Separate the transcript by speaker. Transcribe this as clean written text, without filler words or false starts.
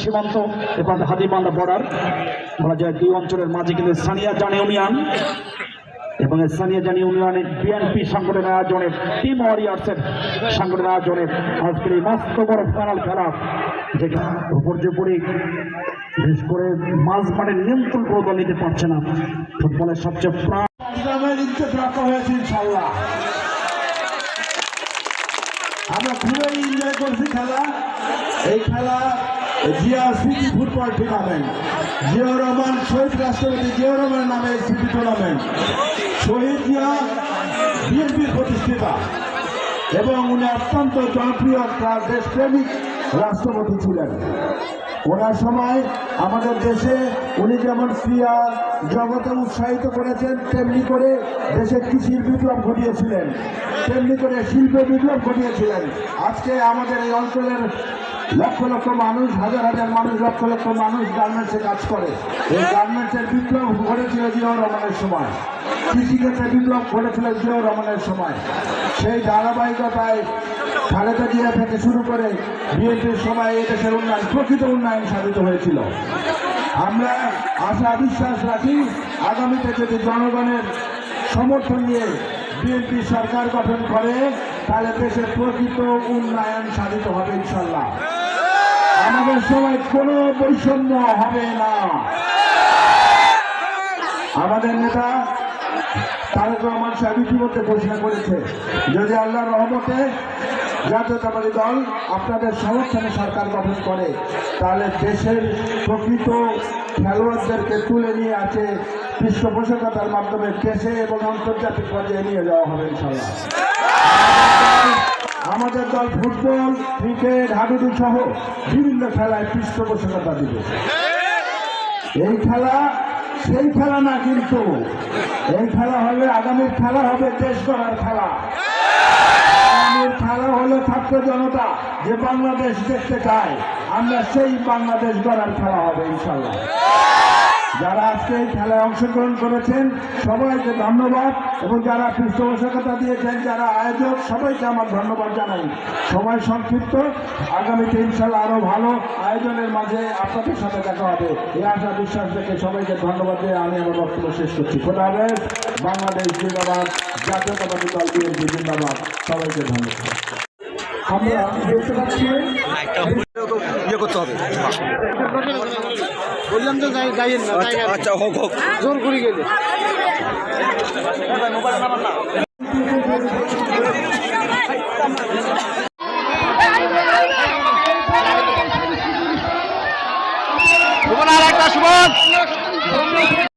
Speaker 1: সীমান্ত এবার হাতিবান্ধা বর্ডার বলা যায় দুই অঞ্চলের মাঝে কিন্তু স্থানীয় জান ইউনিয়ন এবং স্থানীয় জান ইউনিয়নের বিএনপি সংগঠনের আয়োজনে টিম ওয়ারিয়ার্সের সংগঠনের আয়োজনে আজকের এই মস্ত বড় ফাইনাল খেলা যেখানে উপর্যুপরি বিশেষ করে মাঝ মাঠে নিয়ন্ত্রণ করে দল নিতে পারছে না। ফুটবলের সবচেয়ে প্রাণ
Speaker 2: রাখা হয়েছে ইনশাল্লাহ। আমরা খুবই এনজয় করছি খেলা। এই খেলা জিয়া স্মৃতি ফুটবল টুর্নামেন্ট, জিয়াউর রহমান শহীদ রাষ্ট্রপতি জিয়াউর রহমানের নামে স্মৃতি টুর্নামেন্ট। শহীদ জিয়া বিএনপির প্রতিষ্ঠাতা এবং উনি অত্যন্ত জনপ্রিয় দেশপ্রেমিক রাষ্ট্রপতি ছিলেন। ওনার সময় আমাদের দেশে উনি যেমন ক্রীড়া জগতে উৎসাহিত করেছেন, তেমনি করে দেশে কৃষির বিপ্লব ঘটিয়েছিলেন, তেমনি করে শিল্পের বিপ্লব ঘটিয়েছিলেন। আজকে আমাদের এই অঞ্চলের লক্ষ লক্ষ মানুষ, হাজার হাজার মানুষ, লক্ষ লক্ষ মানুষ গার্মেন্টসে কাজ করে। এই গার্মেন্টসের বিপ্লব ঘটেছিল জিয়াউর রহমানের সময়, কৃষিক্ষেত্রে বিপ্লব ঘটেছিল জিয়াউর রহমানের সময়। সেই ধারাবাহিকতায় খালেদা জিয়া থেকে শুরু করে বিএনপির সময় এদেশের উন্নয়ন, প্রকৃত উন্নয়ন সাধিত হয়েছিল। আমরা আশা বিশ্বাস রাখি আগামীতে যদি জনগণের সমর্থন নিয়ে বিএনপি সরকার গঠন করে তাহলে দেশের প্রকৃত উন্নয়ন সাধিত হবে ইনশাল্লাহ। আমাদের সময় কোনো বৈষম্য হবে না। আমাদের নেতা তারেক রহমান সাহেব ইতিমধ্যে ঘোষণা করেছে, যদি আল্লাহর রহমতে জাতীয়তাবাদী দল আপনাদের সমর্থনে সরকার গঠন করে তাহলে দেশের প্রকৃত খেলোয়াড়দেরকে তুলে নিয়ে আসে পৃষ্ঠপোষকতার মাধ্যমে দেশে এবং আন্তর্জাতিক পর্যায়ে নিয়ে যাওয়া হবে ইনশাল্লাহ। আমাদের দল ফুটবল, ক্রিকেট, হাডুডু সহ বিভিন্ন খেলায় পৃষ্ঠপোষকতা দিবে। এই খেলা সেই খেলা না, কিন্তু এই খেলা হবে আগামীর খেলা, হবে দেশ গড়ার খেলা। আগামীর খেলা হলো ছাত্র জনতা যে বাংলাদেশ দেখতে চায়, আমরা সেই বাংলাদেশ গড়ার খেলা হবে ইনশাল্লাহ। যারা আজকে এই খেলায় অংশগ্রহণ করেছেন সবাইকে ধন্যবাদ, এবং যারা পৃষ্ঠপোষকতা দিয়েছেন, যারা আয়োজক, সবাইকে আমার ধন্যবাদ জানাই। সময় সংক্ষিপ্ত, আগামীতে ইনশাল্লাহ আরো ভালো আয়োজনের মাঝে আপনাদের সাথে দেখা হবে এই আশা বিশ্বাস রেখে সবাইকে ধন্যবাদ দিয়ে আমি আমার বক্তব্য শেষ করছি। খোদা হাফেজ। বাংলাদেশ জিন্দাবাদ, জাতীয়তাবাদী দল বিএনপি জিন্দাবাদ। সবাইকে ধন্যবাদ। আমরা দেখতে পাচ্ছি
Speaker 3: করতে হবে।
Speaker 4: বললাম তো যাইয়েন না।
Speaker 3: আচ্ছা হোক হোক,
Speaker 4: জোর করে গেলে
Speaker 3: সুমন আর একটা সুমন।